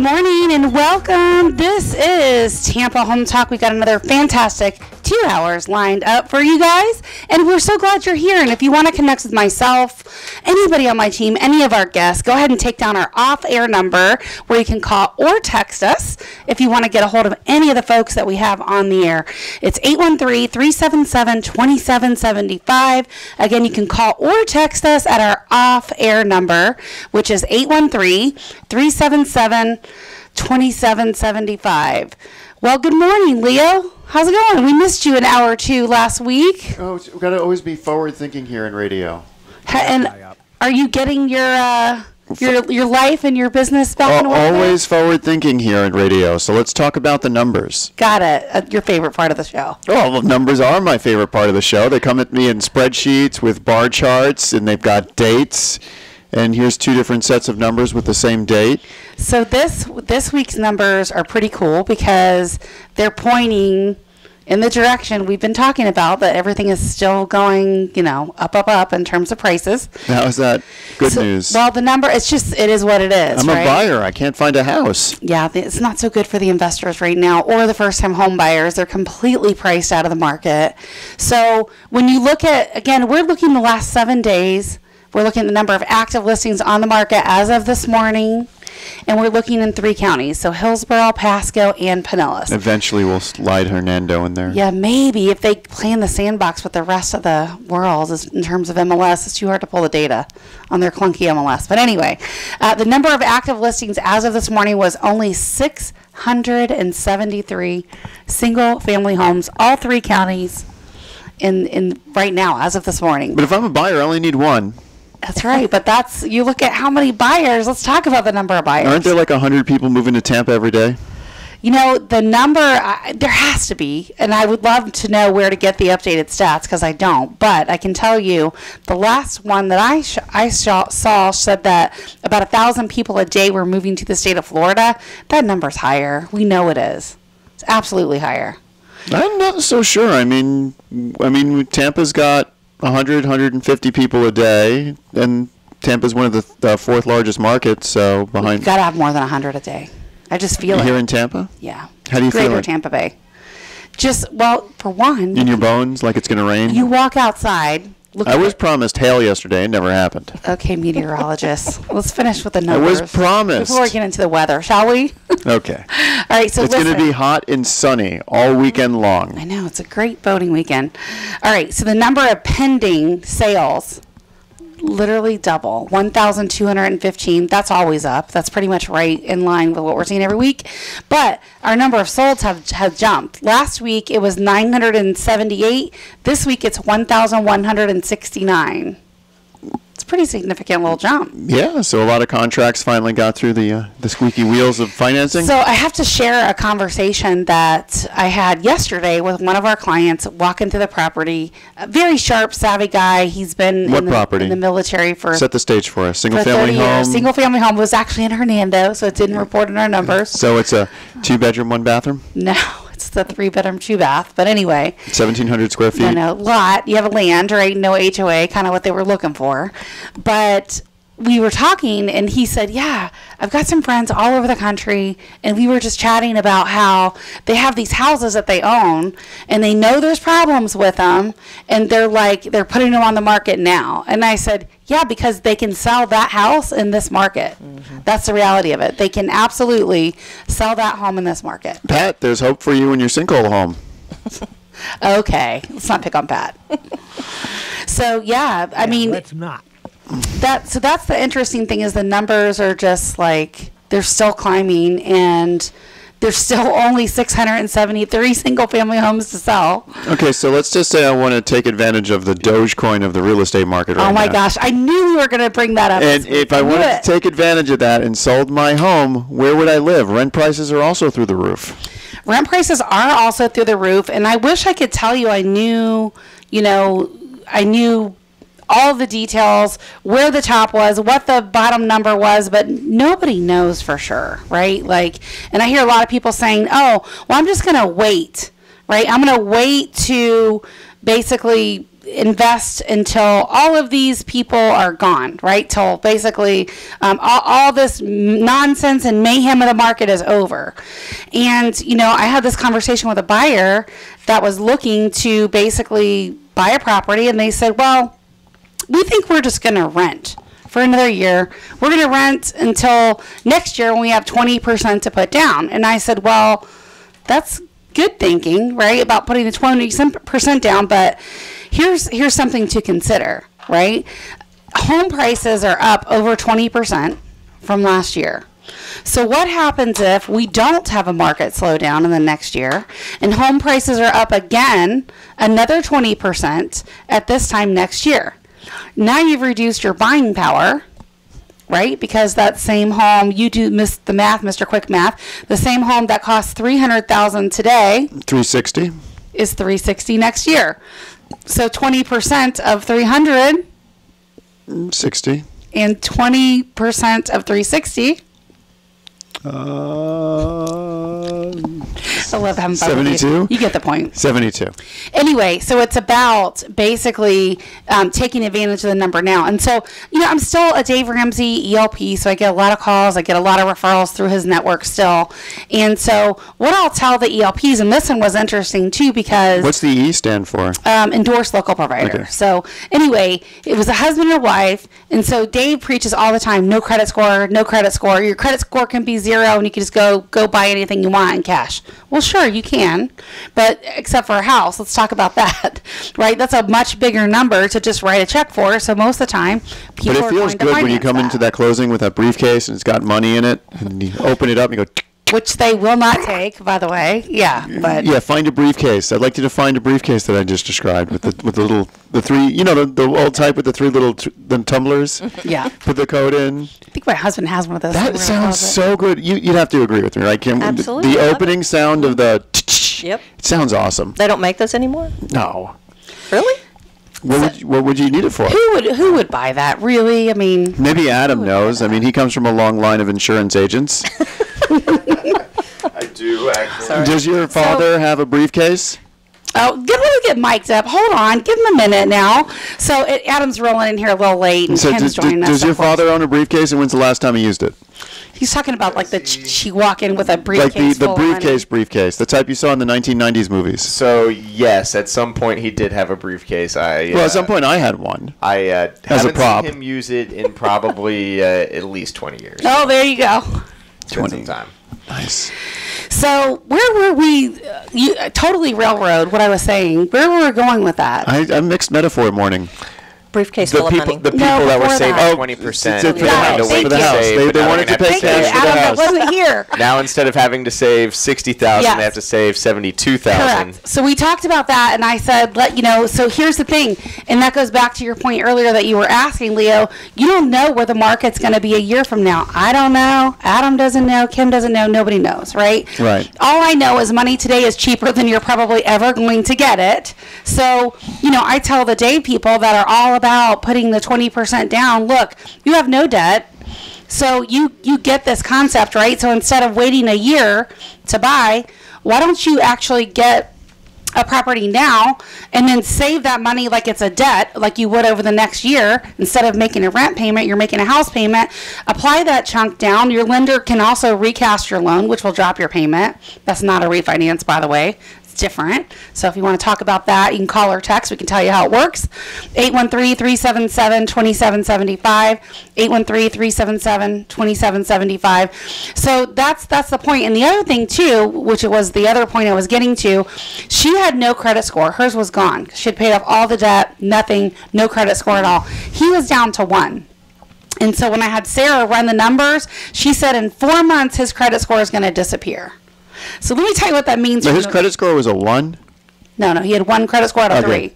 morning and welcome. This is Tampa Home Talk. We got another fantastic 2 hours lined up for you guys, and we're so glad you're here. And if you want to connect with myself, anybody on my team, any of our guests, go ahead and take down our off-air number where you can call or text us if you want to get a hold of any of the folks that we have on the air. It's 813-377-2775. Again, you can call or text us at our off-air number, which is 813-377-2775. Well, good morning, Leo. How's it going? We missed you an hour or two last week. Oh, we've got to always be forward-thinking here in radio. And are you getting your life and your business back in order? Always forward-thinking here in radio. So let's talk about the numbers. Got it. Your favorite part of the show. Oh, the numbers are my favorite part of the show. They come at me in spreadsheets with bar charts, and they've got dates. And here's two different sets of numbers with the same date. So this week's numbers are pretty cool because they're pointing in the direction we've been talking about, that everything is still going, up in terms of prices. How is that good news? Well, the number, it is what it is. I'm a buyer. I can't find a house. Yeah, it's not so good for the investors right now or the first-time home buyers. They're completely priced out of the market. So when you look at, again, we're looking the last 7 days. We're looking at the number of active listings on the market as of this morning, and we're looking in 3 counties, so Hillsborough, Pasco, and Pinellas. Eventually we'll slide Hernando in there. Yeah, maybe if they play in the sandbox with the rest of the world in terms of MLS. It's too hard to pull the data on their clunky MLS. But anyway, the number of active listings as of this morning was only 673 single-family homes, all 3 counties in right now as of this morning. But if I'm a buyer, I only need one. That's right, but you look at how many buyers. Let's talk about the number of buyers. Aren't there like 100 people moving to Tampa every day? The number, there has to be, and I would love to know where to get the updated stats because I don't, but I can tell you the last one that I saw said that about 1,000 people a day were moving to the state of Florida. That number's higher. We know it is. It's absolutely higher. I'm not so sure. I mean, Tampa's got 100, 150 people a day, and Tampa's one of the 4th largest markets, so behind... You've got to have more than 100 a day. I just feel it. Here in Tampa? Yeah. How do you feel it? Greater Tampa Bay. For one... In your bones, like it's going to rain? You walk outside... I was promised hail yesterday. It never happened. Okay, meteorologist. Let's finish with the numbers. I was promised. Before we get into the weather, shall we? Okay. All right, so it's going to be hot and sunny all weekend long. I know. It's a great boating weekend. All right, so the number of pending sales literally double, 1,215. That's always up. That's pretty much right in line with what we're seeing every week. But our number of solds have jumped. Last week it was 978. This week it's 1,169. It's a pretty significant little jump. Yeah, so a lot of contracts finally got through the squeaky wheels of financing. So I have to share a conversation that I had yesterday with one of our clients walking through the property. A very sharp, savvy guy. He's been in the military for... Set the stage for us. Single-family home? Single-family home was actually in Hernando, so it didn't report in our numbers. So it's a 2-bedroom, 1-bathroom? No. It's the 3-bedroom, 2-bath. But anyway. 1,700 square feet. No, lot. You have a land, right? No HOA, kind of what they were looking for. But we were talking, and he said, yeah, I've got some friends all over the country, and we were just chatting about how they have these houses that they own, and they know there's problems with them, and they're putting them on the market now. And I said, yeah, because they can sell that house in this market. Mm-hmm. That's the reality of it. They can absolutely sell that home in this market. Pat, there's hope for you in your sinkhole home. Okay, let's not pick on Pat. So, yeah, I mean... Let's not. That's the interesting thing is the numbers are just they're still climbing, and there's still only 673 single-family homes to sell. Okay, so let's just say I want to take advantage of the Dogecoin of the real estate market right now. Oh, my gosh. I knew you were going to bring that up. And if I wanted to take advantage of that and sold my home, where would I live? Rent prices are also through the roof. Rent prices are also through the roof, and I wish I could tell you I knew all the details, where the top was, what the bottom number was, but nobody knows for sure, right? And I hear a lot of people saying, oh, well, I'm just going to wait, right? I'm going to wait to basically invest until all of these people are gone, right? Till basically all this nonsense and mayhem of the market is over. And, you know, I had this conversation with a buyer that was looking to basically buy a property, and they said, well, we think we're just going to rent for another year. We're going to rent until next year when we have 20% to put down. And I said, well, that's good thinking, right, about putting the 20% down, but here's something to consider, right? Home prices are up over 20% from last year. So what happens if we don't have a market slowdown in the next year and home prices are up again another 20% at this time next year? Now you've reduced your buying power, right? Because that same home, you do the math, Mr. Quick Math, the same home that costs $300,000 today, $360 is $360 next year. So 20% of 300, $60, and 20% of 360. I love having fun with you. 72. You get the point. 72. Anyway, so it's about basically taking advantage of the number now. And so, you know, I'm still a Dave Ramsey ELP, so I get a lot of calls. I get a lot of referrals through his network still. And so what I'll tell the ELPs, and this one was interesting too because... What's the E stand for? Endorsed local provider. Okay. So anyway, it was a husband and wife. And so Dave preaches all the time, no credit score, no credit score. Your credit score can be 0 and you can just go buy anything you want in cash. Well, sure, you can, but except for a house. Let's talk about that, right? That's a much bigger number to just write a check for. So most of the time, people But are it feels going to good when you finance come into that closing with that briefcase and it's got money in it, and you open it up and you go... Which they will not take, by the way. Yeah, but Yeah, find a briefcase. I'd like you to find a briefcase that I just described with the three, you know, the old type with the three little the tumblers. yeah. Put the code in. I think my husband has one of those. That somewhere in the sounds closet. so good. You'd have to agree with me, right, Kim? Absolutely. The opening sound of the... Yep. It sounds awesome. They don't make those anymore? No. Really? What would you need it for? Who would buy that? Really? I mean, Maybe Adam knows. I mean, he comes from a long line of insurance agents. I do, actually. Sorry. Does your father have a briefcase? oh, let me get mic'd up. Hold on, give him a minute now. So Adam's rolling in here a little late, and So Kim's joining us. does your of course. father own a briefcase, and when's the last time he used it? He's talking about like she walk in with a Like briefcase. the full of money. briefcase, the type you saw in the 1990s movies. So, yes, at some point he did have a briefcase. Well, at some point I had one. I haven't prop. seen him use it in probably at least 20 years. Oh, there you go. It's been some time. Nice. So where were we? You totally railroad what I was saying. Where were we going with that? I mixed metaphor morning. Briefcase The full of people, money. the people No, that were before saving that. 20% For the Yeah, house. thank For the you. house. They wanted to pay Thank you, cash for the Adam. That house. wasn't here. Now instead of having to save 60,000, Yes. they have to save 72,000. Correct. So we talked about that, and I said, so here's the thing, and that goes back to your point earlier that you were asking, Leo. You don't know where the market's going to be a year from now. I don't know. Adam doesn't know. Kim doesn't know. Nobody knows, right? Right. All I know is money today is cheaper than you're probably ever going to get it. So, I tell the day people that are all about putting the 20% down, look, you have no debt. So you get this concept, right? So instead of waiting a year to buy, why don't you actually get a property now and then save that money like it's a debt, like you would over the next year? Instead of making a rent payment, you're making a house payment. Apply that chunk down. Your lender can also recast your loan, which will drop your payment. That's not a refinance, by the way. Different. So if you want to talk about that, you can call or text. We can tell you how it works. 813-377-2775. 813-377-2775. So that's the point. And the other thing too, which was the other point I was getting to, she had no credit score. Hers was gone. She had paid off all the debt, nothing, no credit score at all. He was down to 1. And so when I had Sarah run the numbers, she said in 4 months his credit score is going to disappear. So let me tell you what that means. So his credit score was a 1? No, he had 1 credit score out of 3. Okay.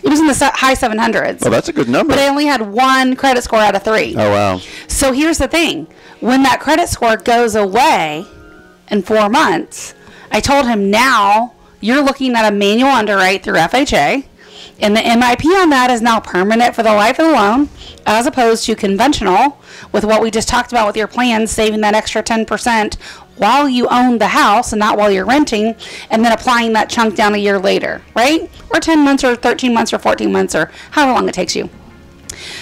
It was in the high 700s. Oh, that's a good number. But I only had 1 credit score out of 3. Oh, wow. So here's the thing. When that credit score goes away in 4 months, I told him now you're looking at a manual underwrite through FHA. And the MIP on that is now permanent for the life of the loan, as opposed to conventional with what we just talked about with your plan, saving that extra 10% while you own the house and not while you're renting, and then applying that chunk down a year later, right? Or 10 months or 13 months or 14 months or however long it takes you.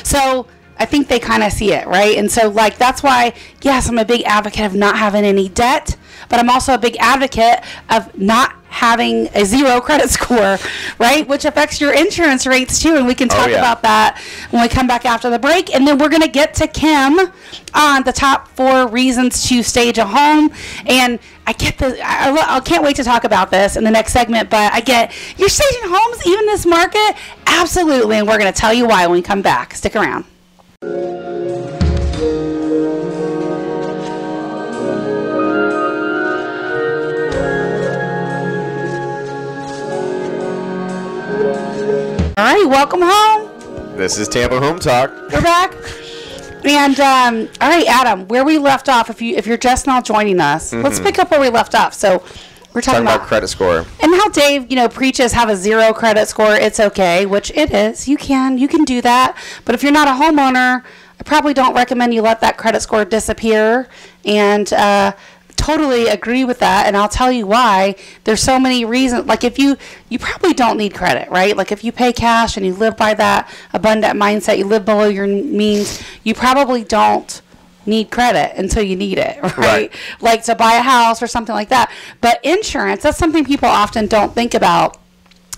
So I think they kind of see it, right? And so, like, that's why, yes, I'm a big advocate of not having any debt, but I'm also a big advocate of not having a 0 credit score, right? Which affects your insurance rates too. And we can talk about that when we come back after the break. And then we're going to get to Kim on the top 4 reasons to stage a home. And I get this, I can't wait to talk about this in the next segment, but I get, you're staging homes even in this market? Absolutely. And we're going to tell you why when we come back. Stick around. All right, welcome home. This is Tampa Home Talk. We're back. And all right, Adam, where we left off, if you're just now joining us, let's pick up where we left off. So we're talking about credit score and how Dave, preaches have a 0 credit score. It's okay, which it is. You can do that. But if you're not a homeowner, I probably don't recommend you let that credit score disappear. And totally agree with that, and I'll tell you why. There's so many reasons. Like, if you probably don't need credit, right? Like, if you pay cash and you live by that abundant mindset, you live below your means, you probably don't need credit until you need it, right? Like to buy a house or something like that. But insurance, that's something people often don't think about,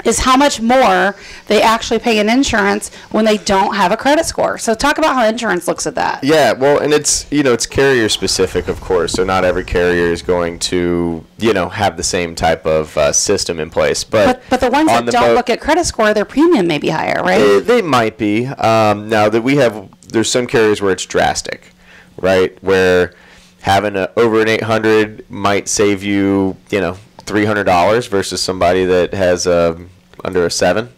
is how much more they actually pay in insurance when they don't have a credit score. So talk about how insurance looks at that. Yeah, well, and it's, it's carrier specific, of course. So not every carrier is going to, have the same type of system in place. But the ones that don't look at credit score, their premium may be higher, right? They might be. Now that there's some carriers where it's drastic, right? Where having over an 800 might save you, $300 versus somebody that has under a 7.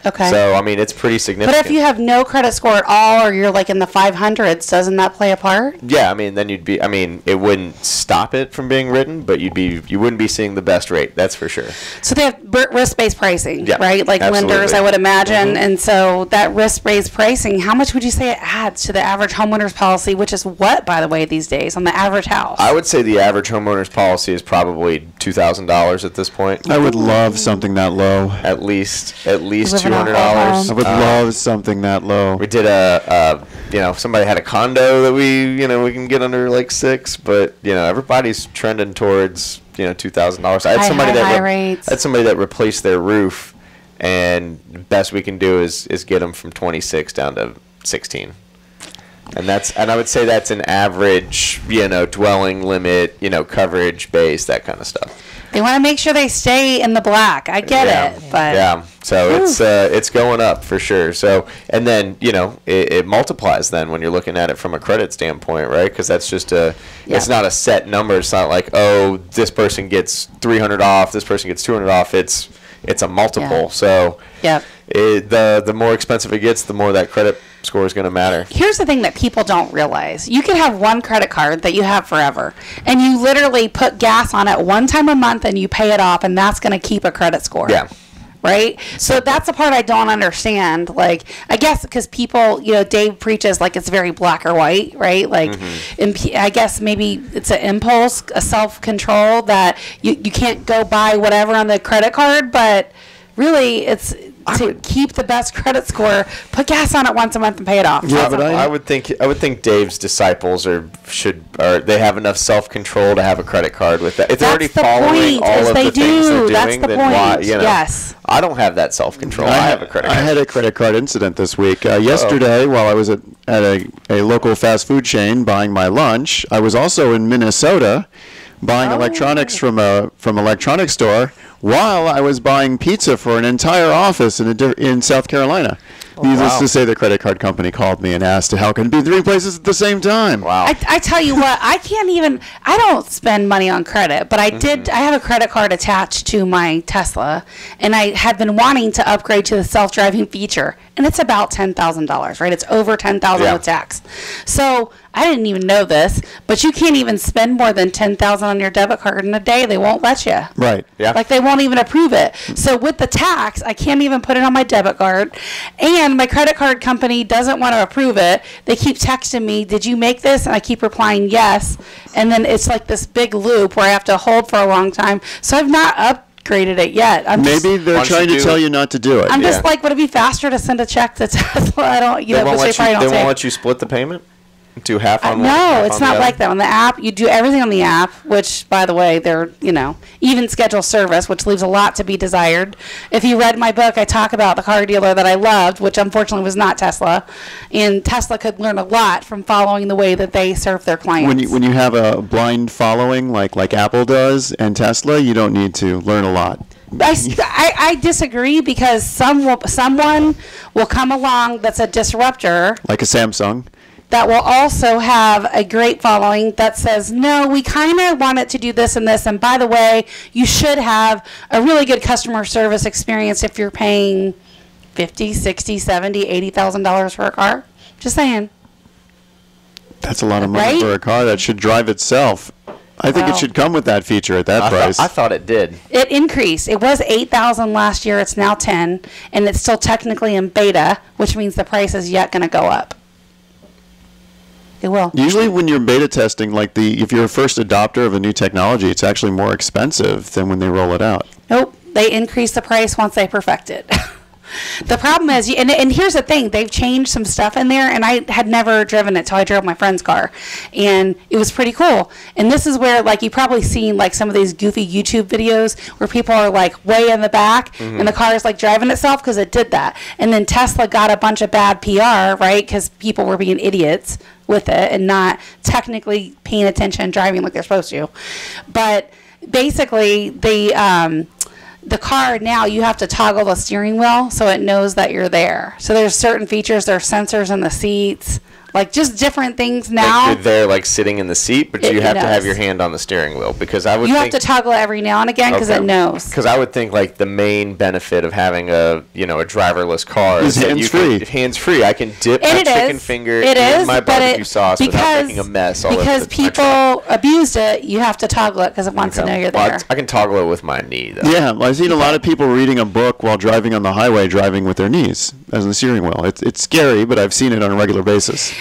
Okay. So, I mean, it's pretty significant. But if you have no credit score at all, or you're like in the 500s, doesn't that play a part? Yeah, I mean, then it wouldn't stop it from being written, but you wouldn't be seeing the best rate, that's for sure. So they have risk-based pricing, right? Like absolutely. lenders, I would imagine. And so that risk-based pricing, how much would you say it adds to the average homeowner's policy, which is what, by the way, these days on the average house? I would say the average homeowner's policy is probably $2,000 at this point. I would love something that low. At least $200. I would love something that low. We did somebody had a condo that we can get under like 6, but everybody's trending towards $2,000. I had somebody that replaced their roof, and the best we can do is get them from 26 down to 16. And I would say that's an average, dwelling limit, coverage base, that kind of stuff. They want to make sure they stay in the black. I get it, but so it's going up for sure. So, and then it multiplies then when you're looking at it from a credit standpoint, right? Because that's just it's not a set number. It's not like, oh, this person gets 300 off, this person gets 200 off. It's a multiple. Yeah. So the more expensive it gets, the more that credit score is going to matter. Here's the thing that people don't realize. You could have one credit card that you have forever, and you literally put gas on it one time a month and you pay it off, and that's going to keep a credit score. Yeah. Right? So that's the part I don't understand. Like, I guess because people, Dave preaches like it's very black or white, right? Like, I guess maybe it's an impulse, a self-control that you can't go buy whatever on the credit card, but really it's to keep the best credit score, put gas on it once a month and pay it off. Yeah, but I would think Dave's disciples they have enough self-control to have a credit card with that. If they're already following all of the things they're doing, then why? Yes. I don't have that self-control. I have a credit card. I had a credit card incident this week. Yesterday, while I was at a local fast food chain buying my lunch, I was also in Minnesota buying electronics from electronics store while I was buying pizza for an entire office in South Carolina. Needless to say, the credit card company called me and asked how can it be 3 places at the same time. Wow. I tell you what, I don't spend money on credit, but I have a credit card attached to my Tesla, and I had been wanting to upgrade to the self-driving feature. and it's about $10,000, right? It's over $10,000 with tax. So I didn't even know this, but you can't even spend more than $10,000 on your debit card in a day. They won't let you. Right. Yeah. Like they won't even approve it. So with the tax, I can't even put it on my debit card, and my credit card company doesn't want to approve it. They keep texting me, "Did you make this?" And I keep replying yes, and then it's like this big loop where I have to hold for a long time. So I've not upgraded it yet. Maybe they're trying to tell you not to do it. I'm just like, would it be faster to send a check to Tesla? I don't, they won't let you split the payment? Do half on one? No, it's not like that. On the app, you do everything on the app, which, by the way, they're, even schedule service, which leaves a lot to be desired. If you read my book, I talk about the car dealer that I loved, which unfortunately was not Tesla. And Tesla could learn a lot from following the way that they serve their clients. When you have a blind following like Apple does and Tesla, you don't need to learn a lot. I disagree, because someone will come along that's a disruptor. Like a Samsung. That will also have a great following that says, no, we kind of want it to do this and this. And by the way, you should have a really good customer service experience if you're paying $50,000, $60,000, $70,000, $80,000 for a car. Just saying. That's a lot of money for a car that should drive itself. I think it should come with that feature at that price. I thought it did. It increased. It was $8,000 last year. It's now $10,000, and it's still technically in beta, which means the price is yet going to go up. It will. Usually when you're beta testing, if you're a first adopter of a new technology, it's actually more expensive than when they roll it out. Nope. They increase the price once they perfect it. The problem is, and here's the thing, they've changed some stuff in there, and I had never driven it till I drove my friend's car, and it was pretty cool. And this is where, you've probably seen, some of these goofy YouTube videos where people are, way in the back, and the car is, driving itself because it did that. And then Tesla got a bunch of bad PR, right, because people were being idiots with it and not technically paying attention, driving like they're supposed to. But basically, the car now, you have to toggle the steering wheel so it knows that you're there. So there's certain features, there's sensors in the seats, just different things now. You're there, sitting in the seat, but you have to have your hand on the steering wheel, because I would have to toggle it every now and again because it knows. Because I would think the main benefit of having a driverless car is that hands-free. Hands-free. I can dip my chicken finger in my barbecue sauce without making a mess all over because people abused it, you have to toggle it because it wants to know you're there. I can toggle it with my knee, though. Yeah, I've seen a lot of people reading a book while driving on the highway, driving with their knees as the steering wheel. It's scary, but I've seen it on a regular basis.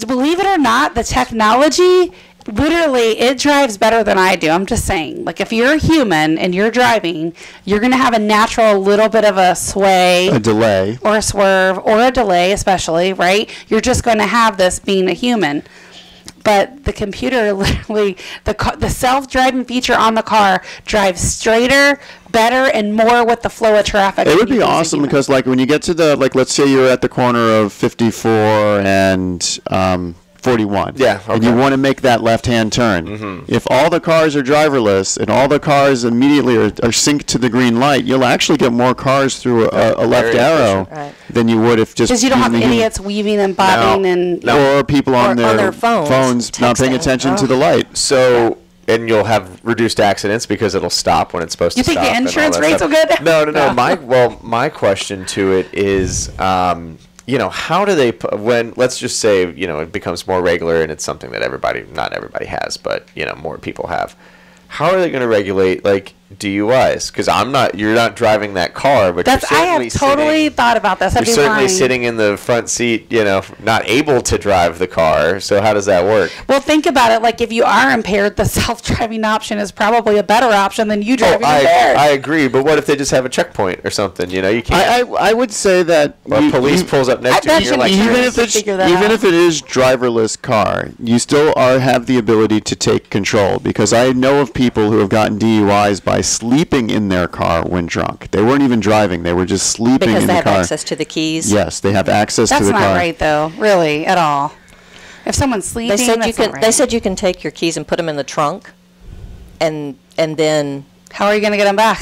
Believe it or not, the technology, literally, it drives better than I do. I'm just saying. If you're a human and you're driving, you're going to have a natural little bit of a sway. A delay. Or a swerve, or a delay especially, right? You're just going to have this being a human. But the computer, literally, the self-driving feature on the car drives straighter, better, and more with the flow of traffic. It would be awesome because, when you get to the, let's say you're at the corner of 54 and 41. Yeah, okay. And you want to make that left-hand turn. Mm-hmm. If all the cars are driverless and all the cars immediately are synced to the green light, you'll actually get more cars through a left arrow than you would if just... Because you don't have idiots weaving and bobbing or people on their phones not paying attention to the light. So... And you'll have reduced accidents because it'll stop when it's supposed to stop. You think the insurance rates are good? No. My question to it is... how do they, let's just say, it becomes more regular and it's something that not everybody has, but, more people have. How are they going to regulate, DUIs? Because you're not driving that car, but I have totally thought about this. You're certainly sitting in the front seat, not able to drive the car. So how does that work? Well, think about it. If you are impaired, the self-driving option is probably a better option than you driving impaired. I agree, but what if they just have a checkpoint or something? You can't. I would say that police pulls up next to you. Even if it is driverless car, you still have the ability to take control. Because I know of people who have gotten DUIs by sleeping in their car when drunk. They weren't even driving. They were just sleeping in the car. Because they have access to the keys? Yes, they have access to the car. That's not right, though, really, at all. If someone's sleeping, they said you can take your keys and put them in the trunk, and then... How are you going to get them back?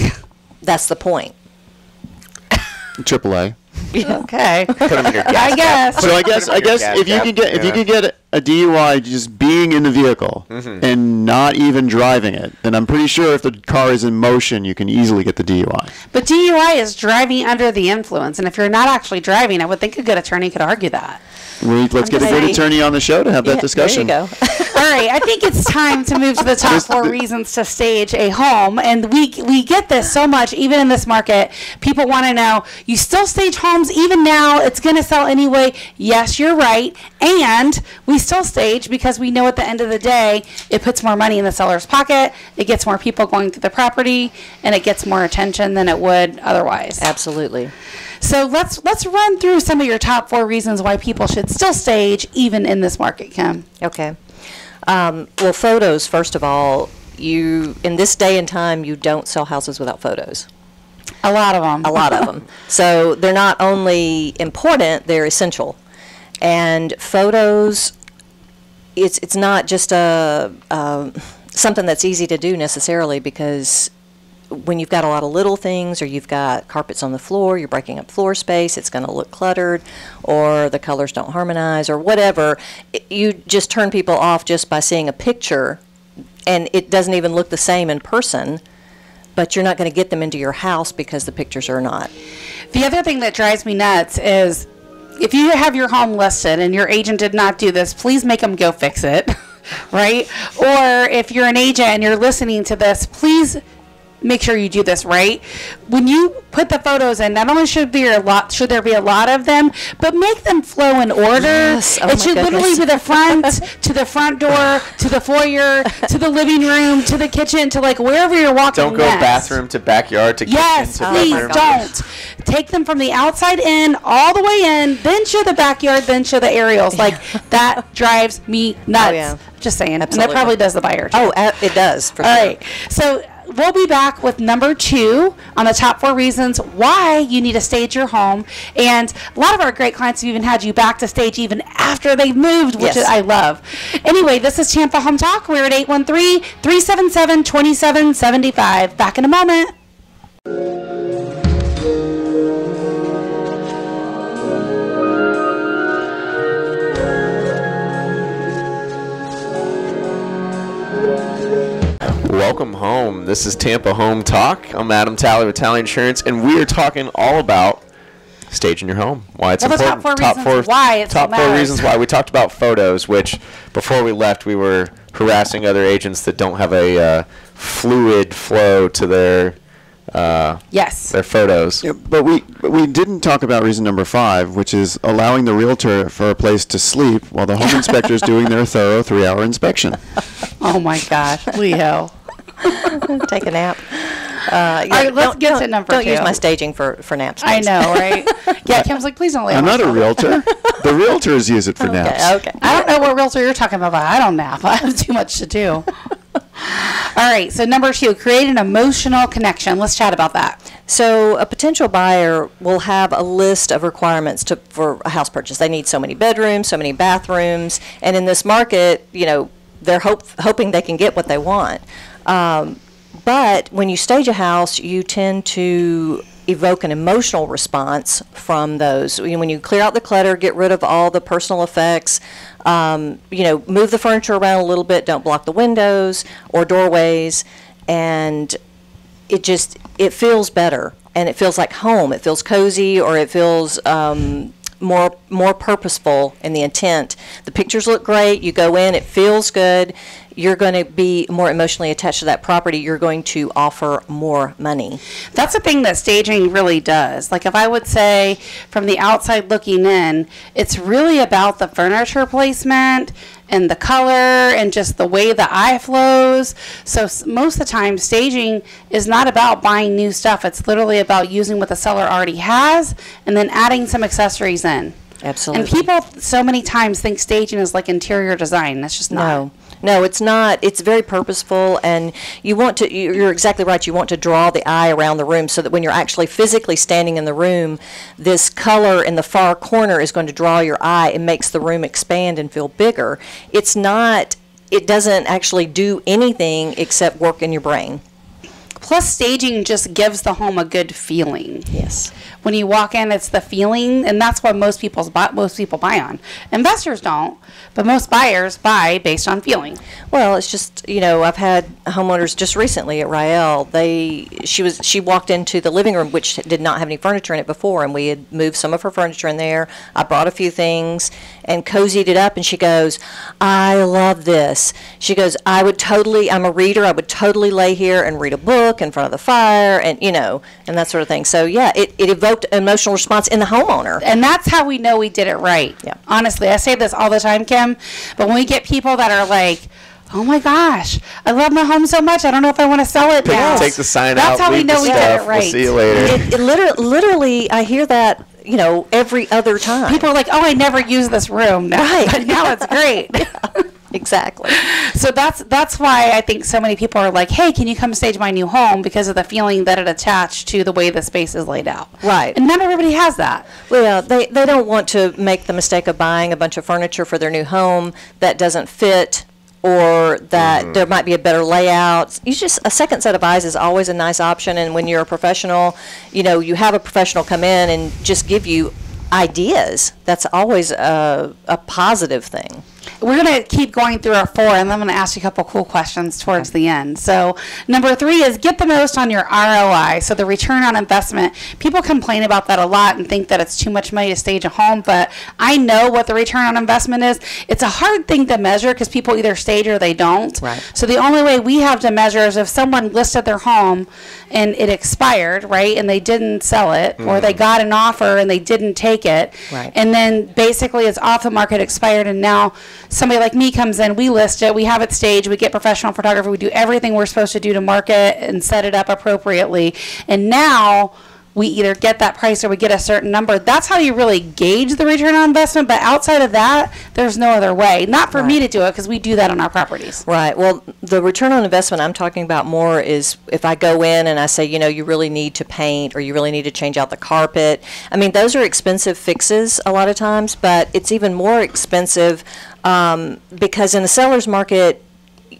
That's the point. AAA. Okay. Put them in your gas I guess. So I guess if you can get a DUI just being in the vehicle and not even driving it, then I'm pretty sure if the car is in motion, you can easily get the DUI. But DUI is driving under the influence, and if you're not actually driving, I would think a good attorney could argue that. Let's get a good attorney on the show to have that discussion. There you go. All right, I think it's time to move to the top 4 reasons to stage a home. And we get this so much, even in this market. People want to know, you still stage homes even now, it's going to sell anyway. Yes, you're right. And we still stage because we know at the end of the day, it puts more money in the seller's pocket, it gets more people going through the property, and it gets more attention than it would otherwise. Absolutely. So let's run through some of your top 4 reasons why people should still stage even in this market, Kim. Okay. Well, photos, first of all, in this day and time, you don't sell houses without photos. A lot of them. A lot of them. So they're not only important, they're essential. And photos, it's not just something that's easy to do necessarily, because when you've got a lot of little things, or you've got carpets on the floor, you're breaking up floor space, it's going to look cluttered, or the colors don't harmonize, or whatever, you just turn people off just by seeing a picture, and it doesn't even look the same in person, but you're not going to get them into your house because the pictures are not. The other thing that drives me nuts is if you have your home listed and your agent did not do this, please make them go fix it, right? Or if you're an agent and you're listening to this, please make sure you do this right. When you put the photos in, not only should there be a lot of them, but make them flow in order. Yes. Oh, it should literally be the front to the front door, to the foyer, to the living room, to the kitchen, to like wherever you're walking. Don't go bathroom to backyard to yes, kitchen to please bedroom. don't. Take them from the outside in, all the way in, then show the backyard, then show the aerials. Like, that drives me nuts. Oh, yeah. Just saying. Absolutely. And that probably does the buyer, too. Oh, it does, for sure. All right. So we'll be back with number 2 on the top 4 reasons why you need to stage your home. And a lot of our great clients have even had you back to stage even after they've moved, which Yes. I love. Anyway, this is Tampa Home Talk. We're at 813-377-2775. Back in a moment. Welcome home. This is Tampa Home Talk. I'm Adam Talley with Talley Insurance, and we are talking all about staging your home. Why it's important. Top 4 reasons why it top 4 matters. reasons why. We talked about photos, which before we left, we were harassing other agents that don't have a fluid flow to their their photos. Yeah, but we didn't talk about reason number 5, which is allowing the realtor for a place to sleep while the home inspector is doing their thorough 3-hour inspection. Oh my gosh, Leo. Take a nap. All right, let's get to number 2. Don't use my staging for naps. I please. know, right? Yeah, Kim's like, please don't lay I'm on not a my realtor. The realtors use it for naps. Okay. I don't know what realtor you're talking about. I don't nap. I have too much to do. All right, so number 2, create an emotional connection. Let's chat about that. So a potential buyer will have a list of requirements for a house purchase. They need so many bedrooms, so many bathrooms, and in this market, they're hoping they can get what they want. But when you stage a house, you tend to evoke an emotional response from those. When you clear out the clutter, get rid of all the personal effects, move the furniture around a little bit, don't block the windows or doorways, and it feels better, and it feels like home. It feels cozy, or it feels more purposeful in the intent. The pictures look great. You go in, it feels good. You're going to be more emotionally attached to that property. You're going to offer more money. That's the thing that staging really does. Like, if I would say from the outside looking in, it's really about the furniture placement and the color and just the way the eye flows. So most of the time, staging is not about buying new stuff. It's literally about using what the seller already has and then adding some accessories in. Absolutely. And people so many times think staging is like interior design. That's just not. No, it's not. It's very purposeful, and you're exactly right. You want to draw the eye around the room so that when you're actually physically standing in the room, this color in the far corner is going to draw your eye and makes the room expand and feel bigger. It doesn't actually do anything except work in your brain. Plus, staging just gives the home a good feeling. Yes. When you walk in, it's the feeling, and that's what most people buy on. Investors don't, but most buyers buy based on feeling. Well, it's just, I've had homeowners just recently at Rael. She walked into the living room, which did not have any furniture in it before, and we had moved some of her furniture in there. I brought a few things and cozied it up, and she goes, I love this. She goes, I'm a reader, I would totally lay here and read a book in front of the fire, and and that sort of thing. So yeah, it evoked an emotional response in the homeowner. And that's how we know we did it right. Yeah. Honestly, I say this all the time, Kim, but when we get people that are like, oh my gosh, I love my home so much, I don't know if I want to sell it now. Take the sign That's out, how we know we did it right. We'll see you later. It literally, I hear that, every other time. People are like, oh, I never use this room now. Right. But now it's great. Yeah, exactly. So that's why I think so many people are like, hey, can you come stage my new home, because of the feeling that it attached to the way the space is laid out. Right. And not everybody has that. Well, they don't want to make the mistake of buying a bunch of furniture for their new home that doesn't fit, or that there might be a better layout. A second set of eyes is always a nice option, and when you're a professional, you have a professional come in and just give you ideas. That's always a positive thing. We're going to keep going through our 4, and I'm going to ask you a couple cool questions towards the end. So number 3 is get the most on your ROI, so the return on investment. People complain about that a lot and think that it's too much money to stage a home, but I know what the return on investment is. It's a hard thing to measure because people either stage or they don't. Right. So the only way we have to measure is if someone listed their home and it expired, right, and they didn't sell it, or they got an offer and they didn't take it, right, and then basically it's off the market, expired, and now somebody like me comes in, we list it, we have it staged, we get professional photography, we do everything we're supposed to do to market and set it up appropriately, and now we either get that price or we get a certain number. That's how you really gauge the return on investment, but outside of that, there's no other way. Not for me to do it, because we do that on our properties. Right. Well, the return on investment I'm talking about more is if I go in and I say, you really need to paint, or you really need to change out the carpet. I mean, those are expensive fixes a lot of times, but it's even more expensive because in the seller's market,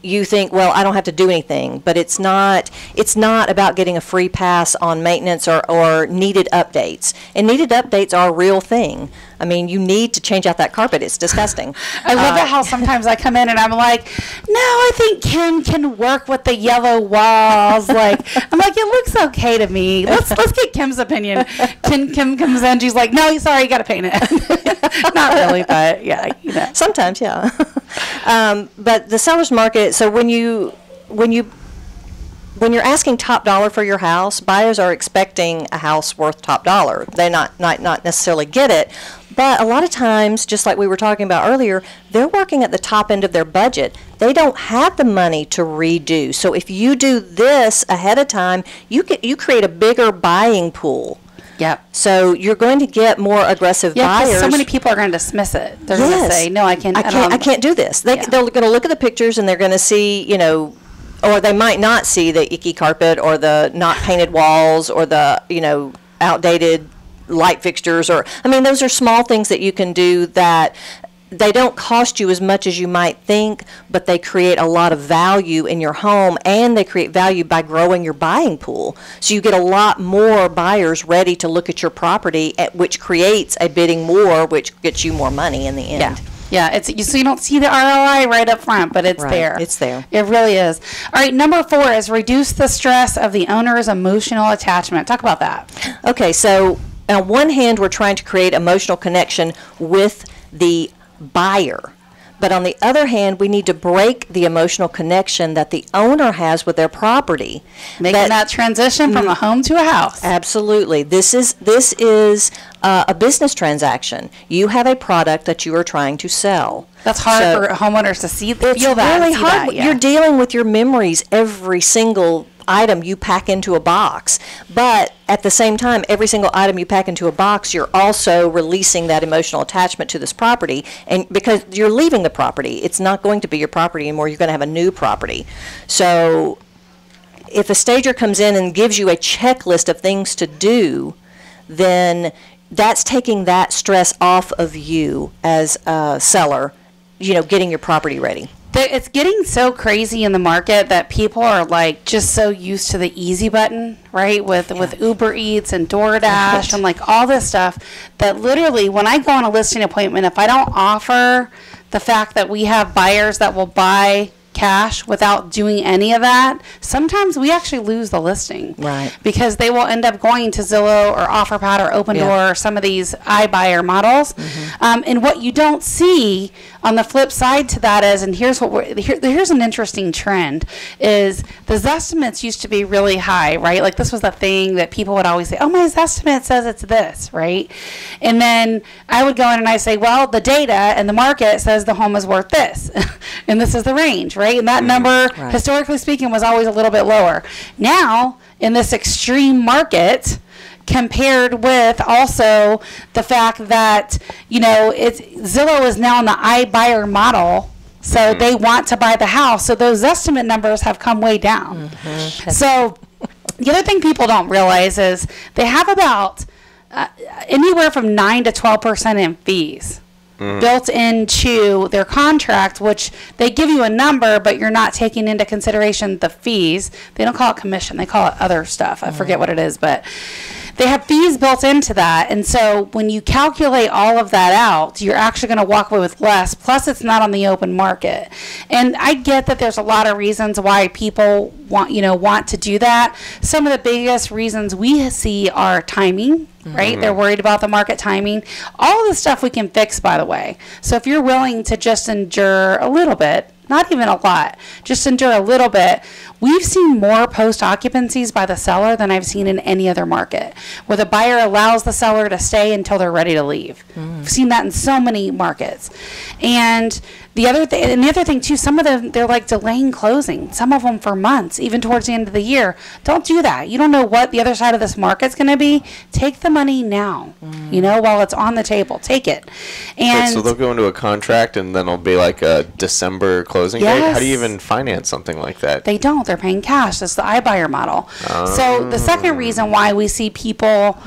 you think, well, I don't have to do anything, but it's not about getting a free pass on maintenance or needed updates. And needed updates are a real thing. I mean, you need to change out that carpet. It's disgusting. I love it how sometimes I come in and I'm like, no, I think Kim can work with the yellow walls. I'm like, it looks okay to me. Let's get Kim's opinion. Kim comes in, she's like, no, sorry, you got to paint it. Not really, but yeah, Sometimes, yeah. But the seller's market. So when you're asking top dollar for your house, buyers are expecting a house worth top dollar. They not necessarily get it, but a lot of times, just like we were talking about earlier, they're working at the top end of their budget. They don't have the money to redo. So if you do this ahead of time, you create a bigger buying pool. Yep. So you're going to get more aggressive buyers. So many people are going to dismiss it. They're going to say, no, I can't do this. They're going to look at the pictures and they're going to see, or they might not see the icky carpet or the not painted walls or the, outdated light fixtures. Those are small things that you can do that they don't cost you as much as you might think, but they create a lot of value in your home, and they create value by growing your buying pool. So you get a lot more buyers ready to look at your property, which creates a bidding war, which gets you more money in the end. Yeah, so you don't see the ROI right up front, but it's there. It's there. It really is. All right, number 4 is reduce the stress of the owner's emotional attachment. Talk about that. Okay, so on one hand, we're trying to create emotional connection with the buyer. But on the other hand, we need to break the emotional connection that the owner has with their property. Making that transition from a home to a house. Absolutely. This is a business transaction. You have a product that you are trying to sell. That's hard for homeowners to feel that. It's really hard. You're dealing with your memories every single item you pack into a box, but at the same time, every single item you pack into a box, you're also releasing that emotional attachment to this property, and because you're leaving the property, it's not going to be your property anymore. You're going to have a new property. So if a stager comes in and gives you a checklist of things to do, then that's taking that stress off of you as a seller, getting your property ready. It's getting so crazy in the market that people are like just so used to the easy button, right? With Uber Eats and DoorDash and like all this stuff that literally when I go on a listing appointment, if I don't offer the fact that we have buyers that will buy cash without doing any of that, sometimes we actually lose the listing. Right. Because they will end up going to Zillow or OfferPad or Opendoor or some of these iBuyer models. And what you don't see on the flip side to that is, and here's an interesting trend, is the Zestimates used to be really high, right? Like this was the thing that people would always say, oh, my Zestimate says it's this, right? And then I would go in and I say, well, the data and the market says the home is worth this. And this is the range, right? And that number, historically speaking, was always a little bit lower. Now, in this extreme market, compared with also the fact that, Zillow is now in the iBuyer model, so they want to buy the house. So those estimate numbers have come way down. So the other thing people don't realize is they have about anywhere from 9 to 12% in fees built into their contract, which they give you a number, but you're not taking into consideration the fees. They don't call it commission. They call it other stuff. I forget what it is, but they have fees built into that. And so when you calculate all of that out, you're actually going to walk away with less. Plus, it's not on the open market. And I get that there's a lot of reasons why people want to do that. Some of the biggest reasons we see are timing. Right? They're worried about the market timing. All of the stuff we can fix, by the way. So if you're willing to just endure a little bit, not even a lot, just endure a little bit, we've seen more post-occupancies by the seller than I've seen in any other market, where the buyer allows the seller to stay until they're ready to leave. We've seen that in so many markets. And the other thing too, some of them, they're like delaying closing, some of them for months, even towards the end of the year. Don't do that. You don't know what the other side of this market's going to be. Take the money now, while it's on the table. Take it. And so they'll go into a contract and then it'll be like a December closing date? How do you even finance something like that? They don't. They're paying cash. That's the iBuyer model. So the second reason why we see people,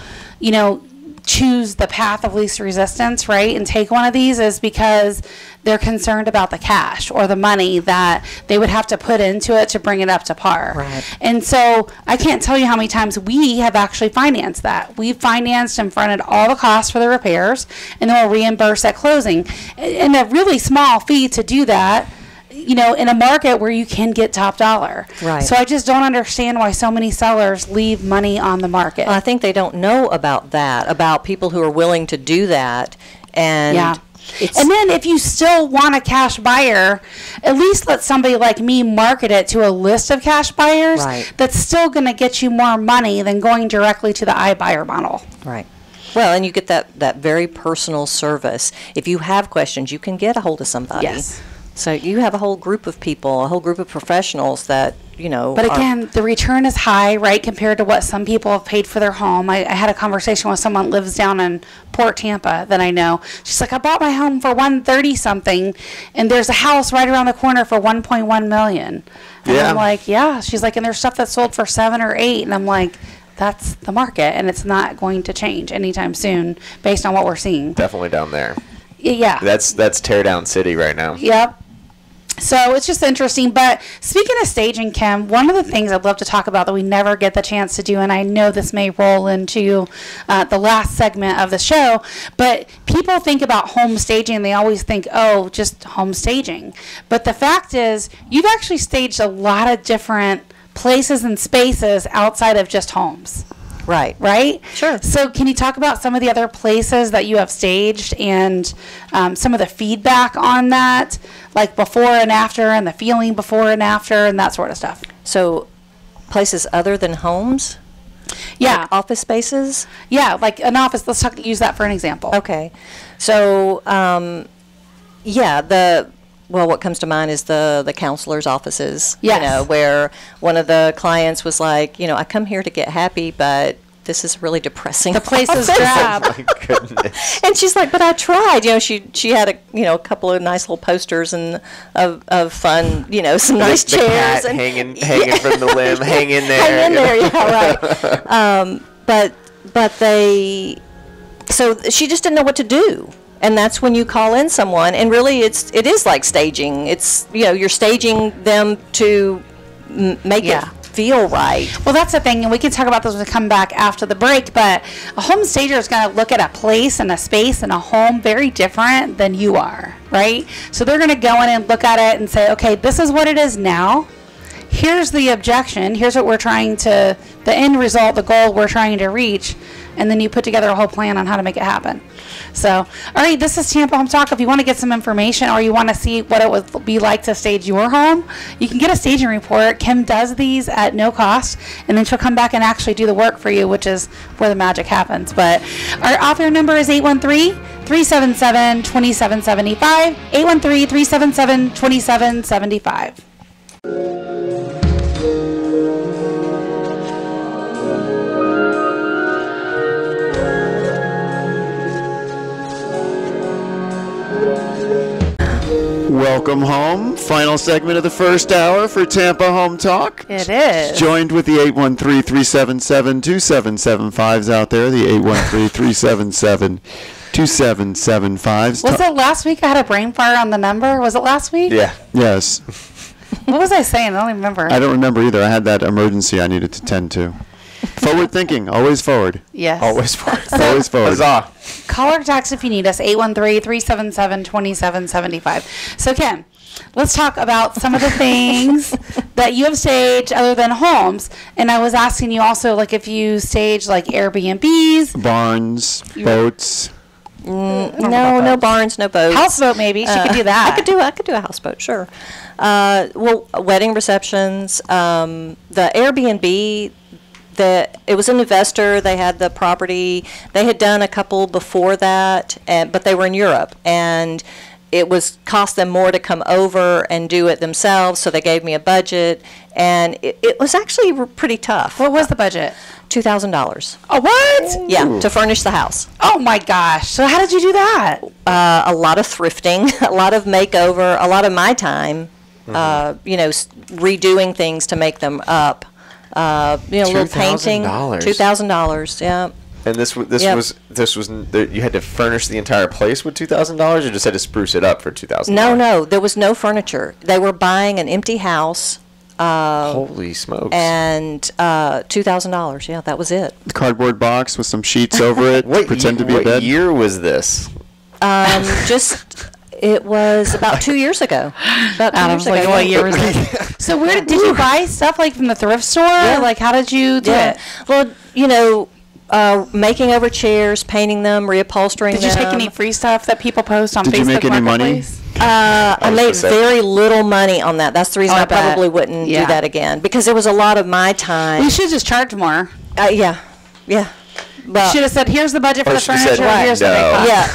choose the path of least resistance, right, and take one of these is because they're concerned about the cash or the money that they would have to put into it to bring it up to par. Right. And so I can't tell you how many times we have actually financed that. We've financed and fronted all the costs for the repairs, and then we'll reimburse at closing. And a really small fee to do that, in a market where you can get top dollar. Right. So I just don't understand why so many sellers leave money on the market. Well, I think they don't know about that, about people who are willing to do that. And and then if you still want a cash buyer, at least let somebody like me market it to a list of cash buyers that's still going to get you more money than going directly to the iBuyer model. Right. Well, and you get that very personal service. If you have questions, you can get a hold of somebody. Yes. So you have a whole group of people, a whole group of professionals that, But again, the return is high, right, compared to what some people have paid for their home. I had a conversation with someone that lives down in Port Tampa that I know. She's like, I bought my home for $130-something, and there's a house right around the corner for $1.1 million. And I'm like, yeah. She's like, and there's stuff that's sold for 7 or 8, and I'm like, that's the market, and it's not going to change anytime soon based on what we're seeing. Definitely down there. Yeah. That's tear down city right now. Yep. So it's just interesting. But speaking of staging, Kim, one of the things I'd love to talk about that we never get the chance to do, and I know this may roll into the last segment of the show, but people think about home staging and they always think, oh, just home staging. But the fact is, you've actually staged a lot of different places and spaces outside of just homes. Right. Right? Sure. So can you talk about some of the other places that you have staged and some of the feedback on that, like before and after, and the feeling before and after, and that sort of stuff? So places other than homes? Yeah. Like office spaces? Yeah, like an office. Let's use that for an example. Okay. So, what comes to mind is the counselor's offices. Yes. Where one of the clients was like, I come here to get happy, but this is really depressing. The place is drab. Oh my goodness. And she's like, but I tried. She had a couple of nice little posters and of fun, some nice the chairs cat and hanging from the limb, hang in there. Hang in there, yeah, right. But she just didn't know what to do. And that's when you call in someone, and really it is like staging. It's, you're staging them to make it feel right. Well, that's the thing, and we can talk about this when we come back after the break, but a home stager is going to look at a place and a space and a home very different than you are, right? So they're going to go in and look at it and say, okay, this is what it is now. Here's the objection. Here's what we're trying to, the end result, the goal we're trying to reach, and then you put together a whole plan on how to make it happen. So, all right, this is Tampa Home Talk. If you want to get some information or you want to see what it would be like to stage your home, you can get a staging report. Kim does these at no cost, and then she'll come back and actually do the work for you, which is where the magic happens. But our author number is 813-377-2775, 813-377-2775. Welcome home. Final segment of the first hour for Tampa Home Talk. It is. Joined with the 813-377-2775s out there, the 813-377-2775s. Was it last week I had a brain fire on the number? Was it last week? Yeah. Yes. What was I saying? I don't even remember. I don't remember either. I had that emergency I needed to tend to. Forward thinking, always forward. Yes. Always forward. Always forward. Huzzah. Call or text if you need us, 813-377-2775. So, Kim, let's talk about some of the things that you have staged other than homes. And I was asking you also, like, if you stage, like, Airbnbs. Barns, boats. No barns, no boats. Houseboat, maybe. She could do that. I could do a houseboat, sure. Well, wedding receptions. The Airbnb, it was an investor. They had the property. They had done a couple before that, but they were in Europe, and it was cost them more to come over and do it themselves. So they gave me a budget, and it was actually pretty tough. What was the budget? $2,000. Oh, what? Yeah, to furnish the house. Oh, my gosh. So how did you do that? A lot of thrifting, a lot of makeover, a lot of my time, redoing things to make them up. A little painting. $2,000. Yeah. And this was you had to furnish the entire place with $2,000, or just had to spruce it up for $2,000? No, there was no furniture. They were buying an empty house. Holy smokes! And $2,000. Yeah, that was it. The cardboard box with some sheets over it. Pretend to be a bed. What year was this? It was about 2 years ago. About 2 years ago. What year was it? So where did you buy stuff, like, from the thrift store? Yeah. Like, how did you do it? Well, making over chairs, painting them, reupholstering them. Did you take any free stuff that people post on Facebook? Did you make any money? I made very little money on that. That's the reason I probably wouldn't do that again, because it was a lot of my time. You should just charge more. Yeah. Well, should have said, "Here's the budget for the furniture. Here's the cost." Yeah.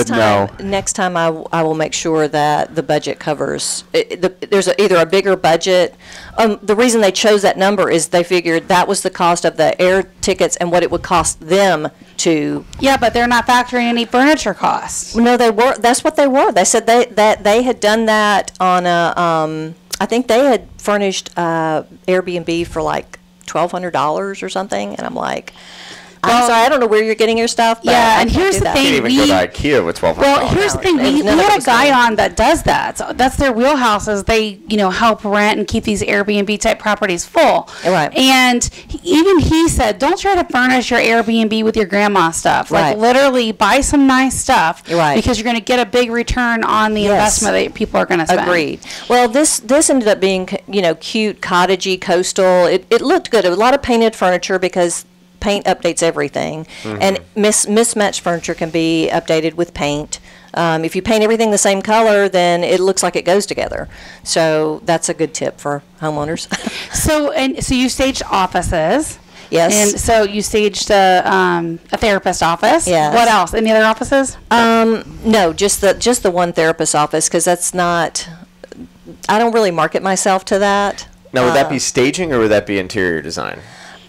Well, next time I will make sure that the budget covers. There's either a bigger budget. The reason they chose that number is they figured that was the cost of the air tickets and what it would cost them to. Yeah, but they're not factoring any furniture costs. No, they were. That's what they were. They said they had done that on a. I think they had furnished Airbnb for like $1,200 or something, and I'm like. I'm sorry, I don't know where you're getting your stuff. But and here's the thing. You can't even go to IKEA with $1,200. Well, here's the thing. We had a guy on that does that. So that's their wheelhouse, is they, help rent and keep these Airbnb type properties full. Right. And even he said, don't try to furnish your Airbnb with your grandma stuff. Like, literally buy some nice stuff. Right. Because you're going to get a big return on the investment that people are going to spend. Agreed. Well, this ended up being, cute, cottagey, coastal. It looked good. A lot of painted furniture because paint updates everything, and mismatched furniture can be updated with paint. If you paint everything the same color, then it looks like it goes together. So that's a good tip for homeowners. So you staged offices. Yes. And so you staged a therapist office. Yes. What else? Any other offices? No, just the one therapist office, because that's not. I don't really market myself to that. Now, would that be staging or would that be interior design?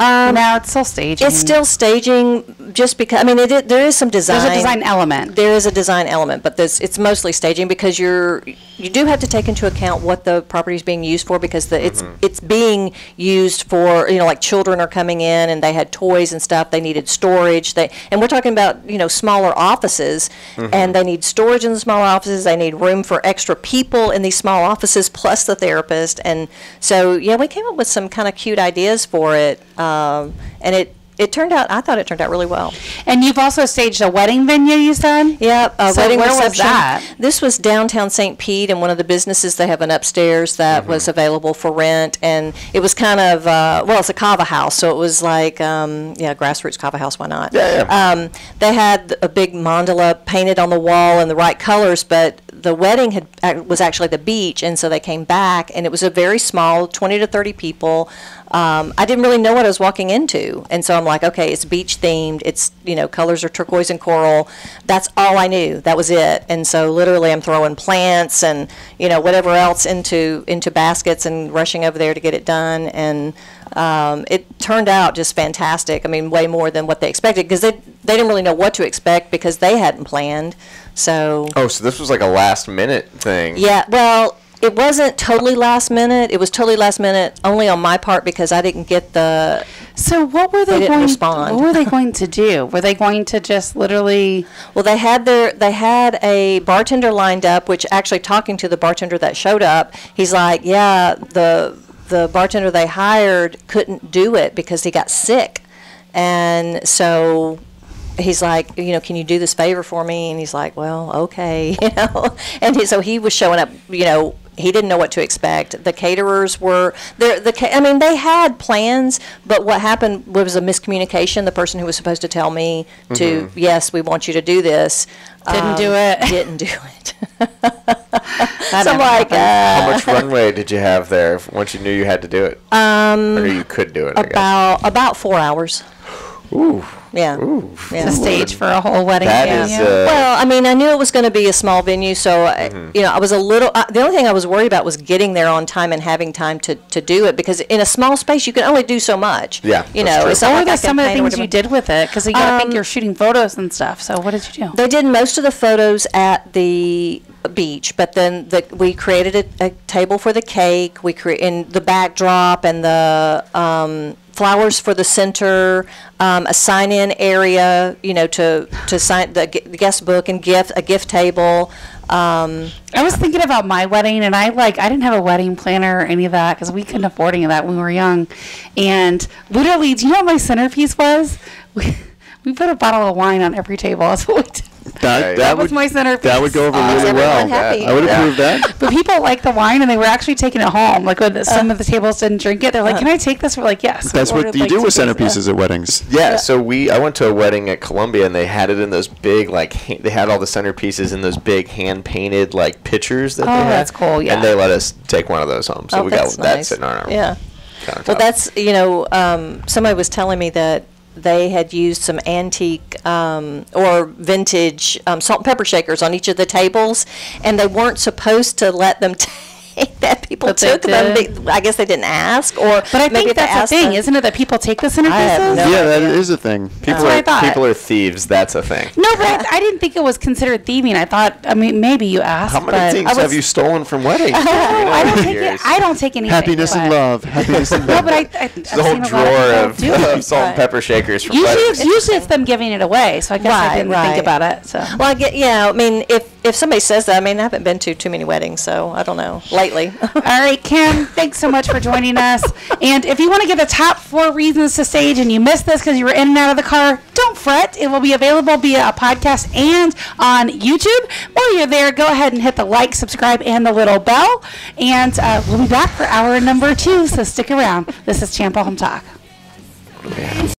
No, it's still staging. It's still staging, just because, I mean, there is some design. There's a design element. There is a design element, but it's mostly staging, because you do have to take into account what the property is being used for, because it's being used for, like children are coming in and they had toys and stuff. They needed storage. And we're talking about, smaller offices, and they need storage in the smaller offices. They need room for extra people in these small offices, plus the therapist. And so, yeah, we came up with some kind of cute ideas for it. And I thought it turned out really well. And you've also staged a wedding venue, you said? Yeah, wedding where reception. Was that? This was downtown St. Pete, and one of the businesses, they have an upstairs that was available for rent, and it was kind of, it's a kava house, so it was like, grassroots kava house, why not? Yeah. They had a big mandala painted on the wall in the right colors, but the wedding was actually the beach, and so they came back, and it was a very small, 20 to 30 people. I didn't really know what I was walking into, and so I'm like, okay, it's beach themed. It's colors are turquoise and coral. That's all I knew. That was it. And so literally, I'm throwing plants and whatever else into baskets and rushing over there to get it done. And it turned out just fantastic. I mean, way more than what they expected, because they didn't really know what to expect, because they hadn't planned. So. Oh, so this was like a last minute thing. Yeah. Well. It wasn't totally last minute. It was totally last minute only on my part, because I didn't get the. So what were they didn't going? Respond. What were they going to do? Were they going to just literally? Well, they had a bartender lined up. Which actually, talking to the bartender that showed up, he's like, yeah, the bartender they hired couldn't do it because he got sick, and so. He's like, can you do this favor for me? And he's like, well, okay, And so he was showing up, he didn't know what to expect. The caterers were there. They had plans, but what happened was a miscommunication. The person who was supposed to tell me to, yes, we want you to do this, didn't do it. Didn't do it. So I'm like, how much runway did you have there once you knew you had to do it? Or you could do it. About 4 hours. Ooh. Yeah. Ooh. Yeah. The stage for a whole wedding. That is. Well, I knew it was going to be a small venue, so I was a little. The only thing I was worried about was getting there on time and having time to do it, because in a small space you can only do so much. Yeah. It's so what are some of the things you did with it? Because I think you're shooting photos and stuff. So what did you do? They did most of the photos at the beach, but then we created a table for the cake. In the backdrop and the. Flowers for the center, a sign-in area, to sign the guest book and a gift table. I was thinking about my wedding, and I didn't have a wedding planner or any of that, because we couldn't afford any of that when we were young. And literally, do you know what my centerpiece was? We put a bottle of wine on every table. That's what we did. That was my centerpiece. That would go over really well. Happy? I would approve that. But people liked the wine, and they were actually taking it home. Like when some of the tables didn't drink it, they're like, "Can I take this?" We're like, "Yes." That's what you do with centerpieces at weddings. Yeah. So I went to a wedding at Columbia, and they had it in those big they had all the centerpieces in those big hand painted pitchers that they had. Oh, that's cool. Yeah. And they let us take one of those home, so we got that sitting on our countertop. Well, that's somebody was telling me that they had used some antique or vintage salt and pepper shakers on each of the tables, and they weren't supposed to let them take that. People took them. I guess they didn't ask, but I think that's a thing, isn't it? That people take the centerpieces. That is a thing. People are thieves. That's a thing. No, but I didn't think it was considered thieving. I thought, maybe you asked. How many things have you stolen from weddings? I don't take anything. Happiness and love. Happiness and love. No, but it's the whole drawer of salt and pepper shakers from weddings. Usually it's them giving it away, so I guess I didn't think about it. So. Well, if somebody says that, I haven't been to too many weddings, so I don't know. Lately. All right, Kim, thanks so much for joining us. And if you want to get the top 4 reasons to stage and you missed this because you were in and out of the car, don't fret. It will be available via a podcast and on YouTube. While you're there, go ahead and hit the like, subscribe, and the little bell. And we'll be back for hour number 2, so stick around. This is Tampa Home Talk. Yeah.